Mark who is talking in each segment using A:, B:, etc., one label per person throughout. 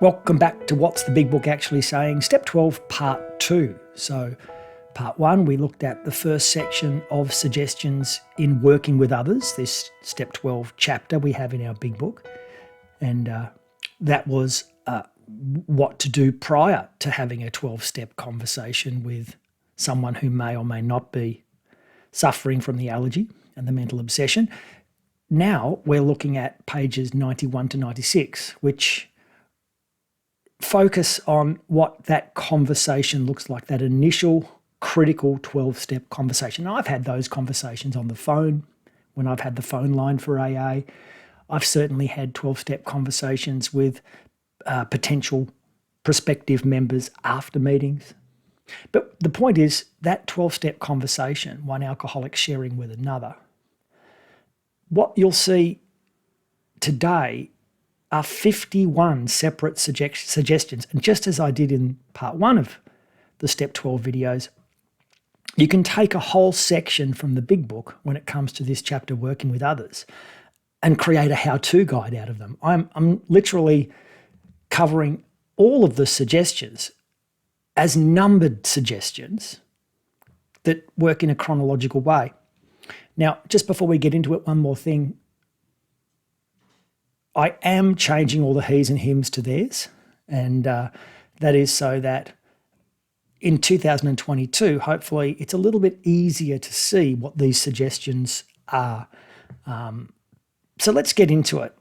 A: Welcome back to What's the Big Book Actually Saying? Step 12, Part 2. So, Part 1, we looked at the first section of suggestions in working with others, this Step 12 chapter we have in our big book. And that was what to do prior to having a 12-step conversation with someone who may or may not be suffering from the allergy and the mental obsession. Now we're looking at pages 91 to 96, which focus on what that conversation looks like, that initial critical 12-step conversation. Now, I've had those conversations on the phone when I've had the phone line for AA. I've certainly had 12-step conversations with potential prospective members after meetings. But the point is that 12-step conversation, one alcoholic sharing with another, what you'll see today are 51 separate suggestions. And just as I did in part 1 of the Step 12 videos, you can take a whole section from the big book when it comes to this chapter, working with others, and create a how-to guide out of them. I'm literally covering all of the suggestions as numbered suggestions that work in a chronological way. Now, just before we get into it, one more thing. I am changing all the he's and hims to theirs, and that is so that in 2022, hopefully it's a little bit easier to see what these suggestions are. So let's get into it.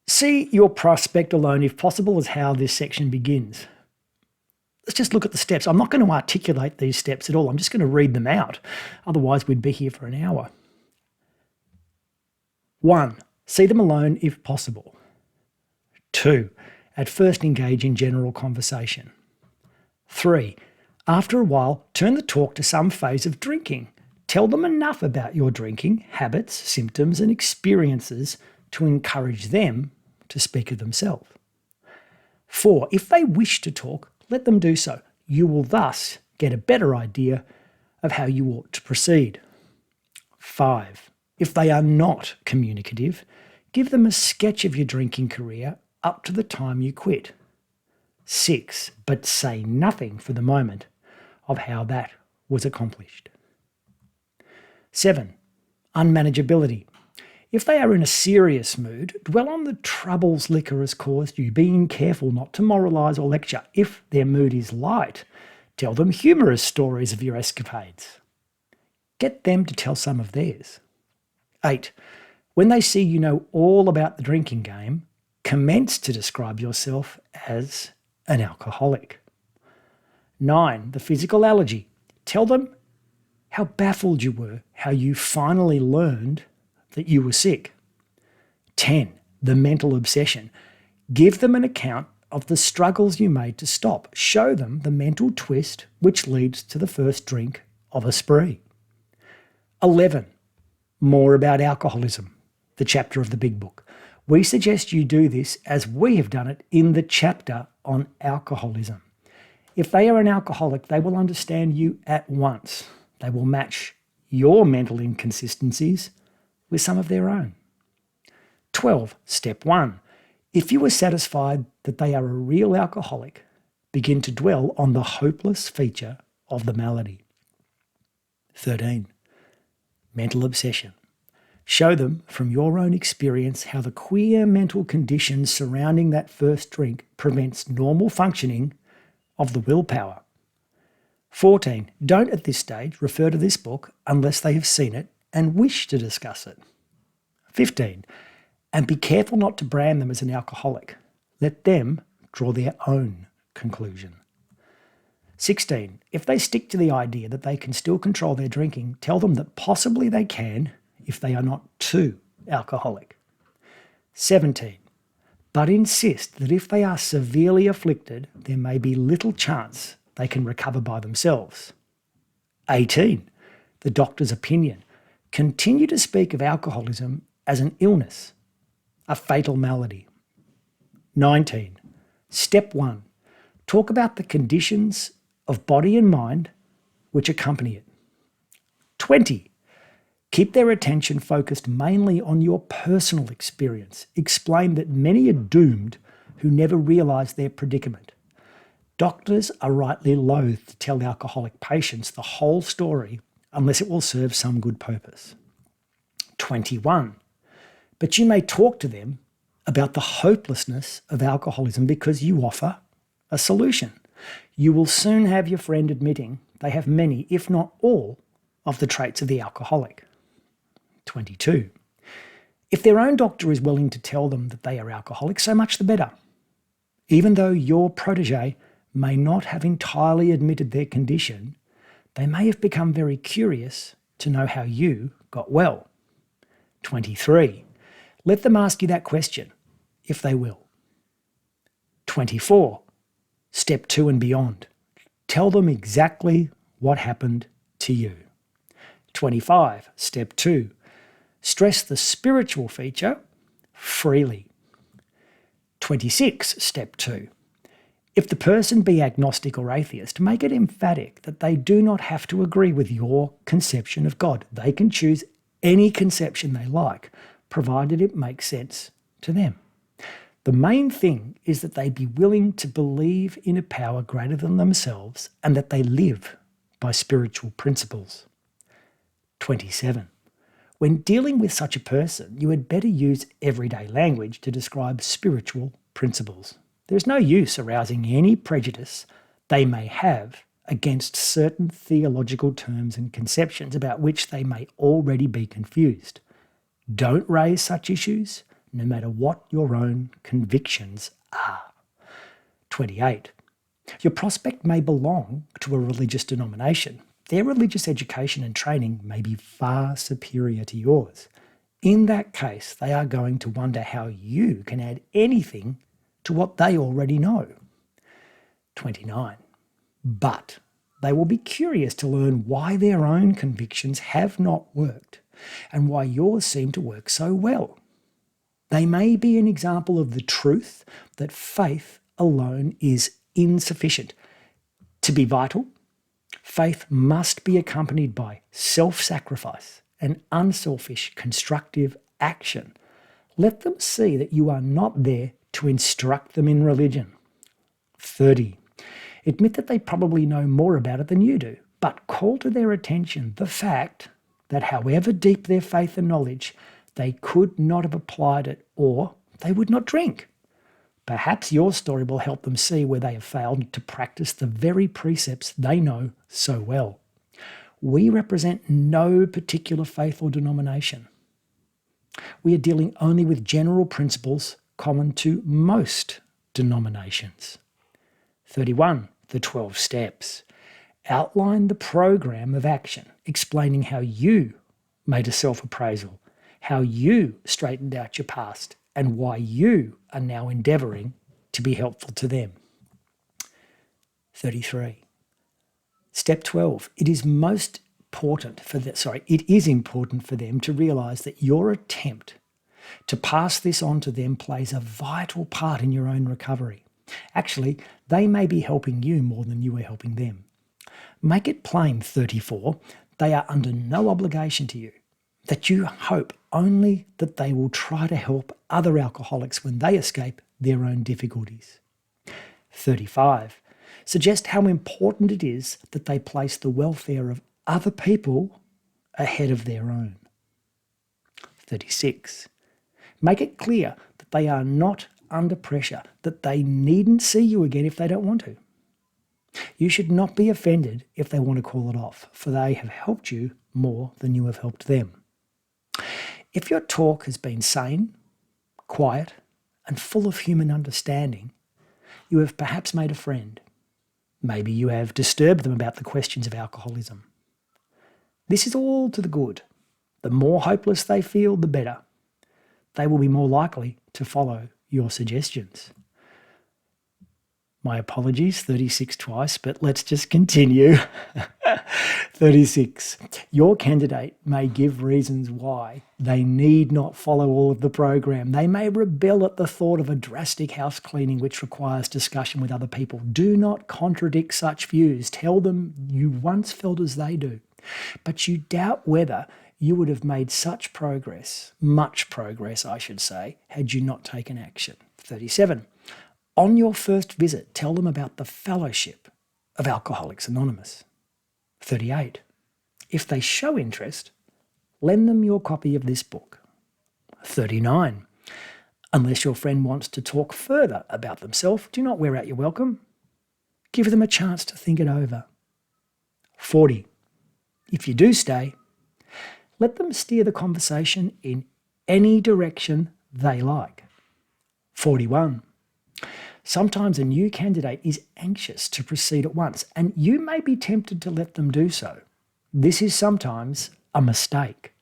A: See your prospect alone, if possible, is how this section begins. Let's just look at the steps. I'm not going to articulate these steps at all. I'm just going to read them out. Otherwise, we'd be here for an hour. 1. See them alone if possible. 2. At first engage in general conversation. 3. After a while, turn the talk to some phase of drinking. Tell them enough about your drinking, habits, symptoms and experiences to encourage them to speak of themselves. 4. If they wish to talk, let them do so. You will thus get a better idea of how you ought to proceed. 5. If they are not communicative, give them a sketch of your drinking career up to the time you quit. 6. But say nothing for the moment of how that was accomplished. 7. Unmanageability. If they are in a serious mood, dwell on the troubles liquor has caused you, being careful not to moralise or lecture. If their mood is light, tell them humorous stories of your escapades. Get them to tell some of theirs. 8. When they see you know all about the drinking game, commence to describe yourself as an alcoholic. 9. The physical allergy. Tell them how baffled you were, how you finally learned that you were sick. 10. The mental obsession. Give them an account of the struggles you made to stop. Show them the mental twist which leads to the first drink of a spree. 11. More about alcoholism, the chapter of the big book. We suggest you do this as we have done it in the chapter on alcoholism. If they are an alcoholic, they will understand you at once. They will match your mental inconsistencies with some of their own. 12. Step 1. If you are satisfied that they are a real alcoholic, begin to dwell on the hopeless feature of the malady. 13. Mental obsession. Show them from your own experience how the queer mental conditions surrounding that first drink prevents normal functioning of the willpower. 14. Don't at this stage refer to this book unless they have seen it and wish to discuss it. 15. And be careful not to brand them as an alcoholic. Let them draw their own conclusion. 16. If they stick to the idea that they can still control their drinking, tell them that possibly they can if they are not too alcoholic. 17. But insist that if they are severely afflicted, there may be little chance they can recover by themselves. 18. The doctor's opinion. Continue to speak of alcoholism as an illness, a fatal malady. 19. Step 1. Talk about the conditions of body and mind which accompany it. 20. Keep their attention focused mainly on your personal experience. Explain that many are doomed who never realise their predicament. Doctors are rightly loath to tell alcoholic patients the whole story unless it will serve some good purpose. 21. But you may talk to them about the hopelessness of alcoholism because you offer a solution. You will soon have your friend admitting they have many, if not all, of the traits of the alcoholic. 22. If their own doctor is willing to tell them that they are alcoholics, so much the better. Even though your protege may not have entirely admitted their condition, they may have become very curious to know how you got well. 23. Let them ask you that question, if they will. 24. Step 2 and beyond. Tell them exactly what happened to you. 25. Step 2. Stress the spiritual feature freely. 26. Step 2. If the person be agnostic or atheist, make it emphatic that they do not have to agree with your conception of God. They can choose any conception they like, provided it makes sense to them. The main thing is that they be willing to believe in a power greater than themselves and that they live by spiritual principles. 27. When dealing with such a person, you had better use everyday language to describe spiritual principles. There's no use arousing any prejudice they may have against certain theological terms and conceptions about which they may already be confused. Don't raise such issues, no matter what your own convictions are. 28. Your prospect may belong to a religious denomination. Their religious education and training may be far superior to yours. In that case, they are going to wonder how you can add anything to what they already know. 29. But they will be curious to learn why their own convictions have not worked and why yours seem to work so well. They may be an example of the truth that faith alone is insufficient. To be vital, faith must be accompanied by self-sacrifice and unselfish, constructive action. Let them see that you are not there to instruct them in religion. 30. Admit that they probably know more about it than you do, but call to their attention the fact that however deep their faith and knowledge, they could not have applied it or they would not drink. Perhaps your story will help them see where they have failed to practice the very precepts they know so well. We represent no particular faith or denomination. We are dealing only with general principles common to most denominations. 31. The 12 steps. Outline the program of action, explaining how you made a self-appraisal, how you straightened out your past, and why you are now endeavouring to be helpful to them. 33. Step 12. It is important for them to realise that your attempt to pass this on to them plays a vital part in your own recovery. Actually, they may be helping you more than you are helping them. Make it plain, 34, they are under no obligation to you, that you hope only that they will try to help other alcoholics when they escape their own difficulties. 35. Suggest how important it is that they place the welfare of other people ahead of their own. 36. Make it clear that they are not under pressure, that they needn't see you again if they don't want to. You should not be offended if they want to call it off, for they have helped you more than you have helped them. If your talk has been sane, quiet, and full of human understanding, you have perhaps made a friend. Maybe you have disturbed them about the questions of alcoholism. This is all to the good. The more hopeless they feel, the better. They will be more likely to follow your suggestions. My apologies, 36 twice, but let's just continue. 36. Your candidate may give reasons why they need not follow all of the program. They may rebel at the thought of a drastic house cleaning which requires discussion with other people. Do not contradict such views. Tell them you once felt as they do, but you doubt whether you would have made such progress, much progress I should say, had you not taken action. 37. On your first visit, tell them about the fellowship of Alcoholics Anonymous. 38. If they show interest, lend them your copy of this book. 39. Unless your friend wants to talk further about themselves, do not wear out your welcome. Give them a chance to think it over. 40. If you do stay, let them steer the conversation in any direction they like. 41. Sometimes a new candidate is anxious to proceed at once, and you may be tempted to let them do so. This is sometimes a mistake.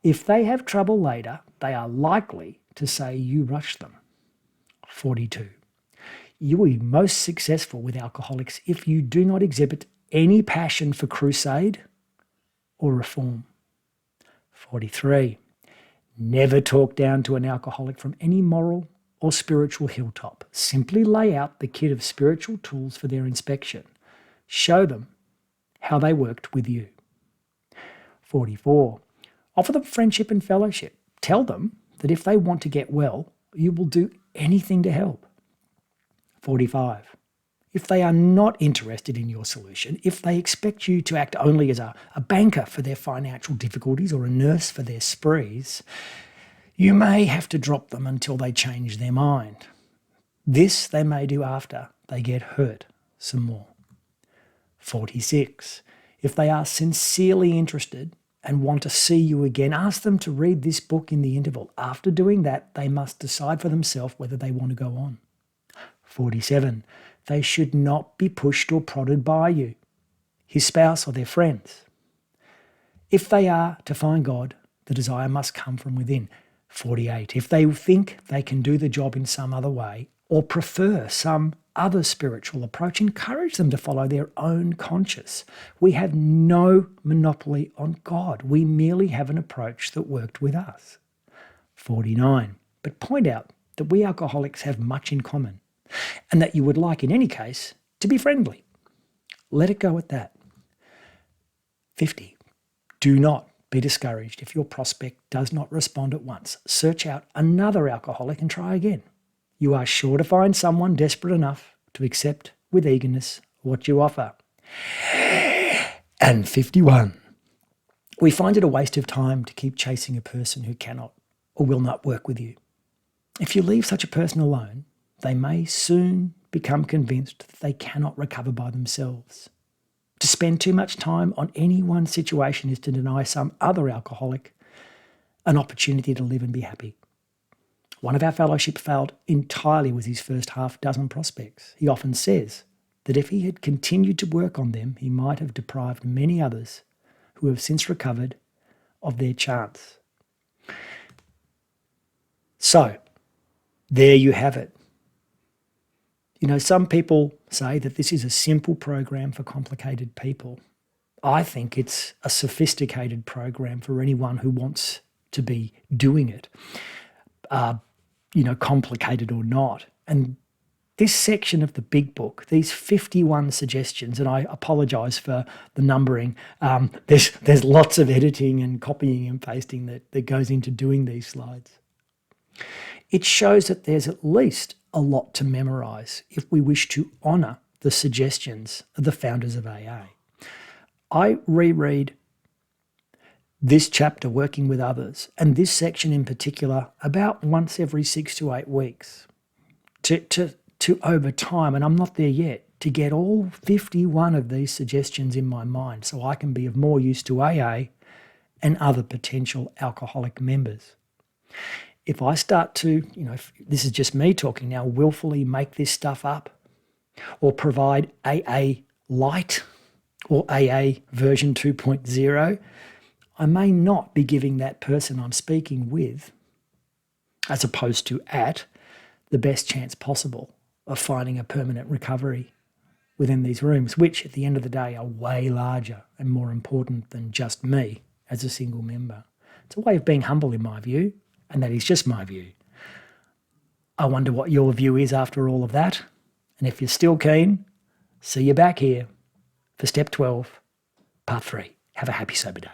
A: If they have trouble later, they are likely to say you rushed them. 42. You will be most successful with alcoholics if you do not exhibit any passion for crusade or reform. 43. Never talk down to an alcoholic from any moral or spiritual hilltop. Simply lay out the kit of spiritual tools for their inspection. Show them how they worked with you. 44. Offer them friendship and fellowship. Tell them that if they want to get well, you will do anything to help. 45. If they are not interested in your solution, if they expect you to act only as a banker for their financial difficulties or a nurse for their sprees, you may have to drop them until they change their mind. This they may do after they get hurt some more. 46. If they are sincerely interested and want to see you again, ask them to read this book in the interval. After doing that, they must decide for themselves whether they want to go on. 47. They should not be pushed or prodded by you, his spouse or their friends. If they are to find God, the desire must come from within. 48. If they think they can do the job in some other way or prefer some other spiritual approach, encourage them to follow their own conscience. We have no monopoly on God. We merely have an approach that worked with us. 49. But point out that we alcoholics have much in common and that you would like, in any case, to be friendly. Let it go at that. 50. Do not be discouraged if your prospect does not respond at once. Search out another alcoholic and try again. You are sure to find someone desperate enough to accept with eagerness what you offer. And 51. We find it a waste of time to keep chasing a person who cannot or will not work with you. If you leave such a person alone, they may soon become convinced that they cannot recover by themselves. To spend too much time on any one situation is to deny some other alcoholic an opportunity to live and be happy. One of our fellowship failed entirely with his first half dozen prospects. He often says that if he had continued to work on them, he might have deprived many others who have since recovered of their chance. So, there you have it. You know, some people say that this is a simple program for complicated people. I think it's a sophisticated program for anyone who wants to be doing it, complicated or not. And this section of the big book, these 51 suggestions, and I apologise for the numbering, there's lots of editing and copying and pasting that goes into doing these slides. It shows that there's at least a lot to memorise if we wish to honour the suggestions of the founders of AA. I reread this chapter, Working with Others, and this section in particular about once every 6 to 8 weeks to over time, and I'm not there yet, to get all 51 of these suggestions in my mind so I can be of more use to AA and other potential alcoholic members. If I start to, this is just me talking now, willfully make this stuff up or provide AA Light or AA version 2.0, I may not be giving that person I'm speaking with, as opposed to at, the best chance possible of finding a permanent recovery within these rooms, which at the end of the day are way larger and more important than just me as a single member. It's a way of being humble in my view, and that is just my view. I wonder what your view is after all of that. And if you're still keen, see you back here for step 12, part 3. Have a happy sober day.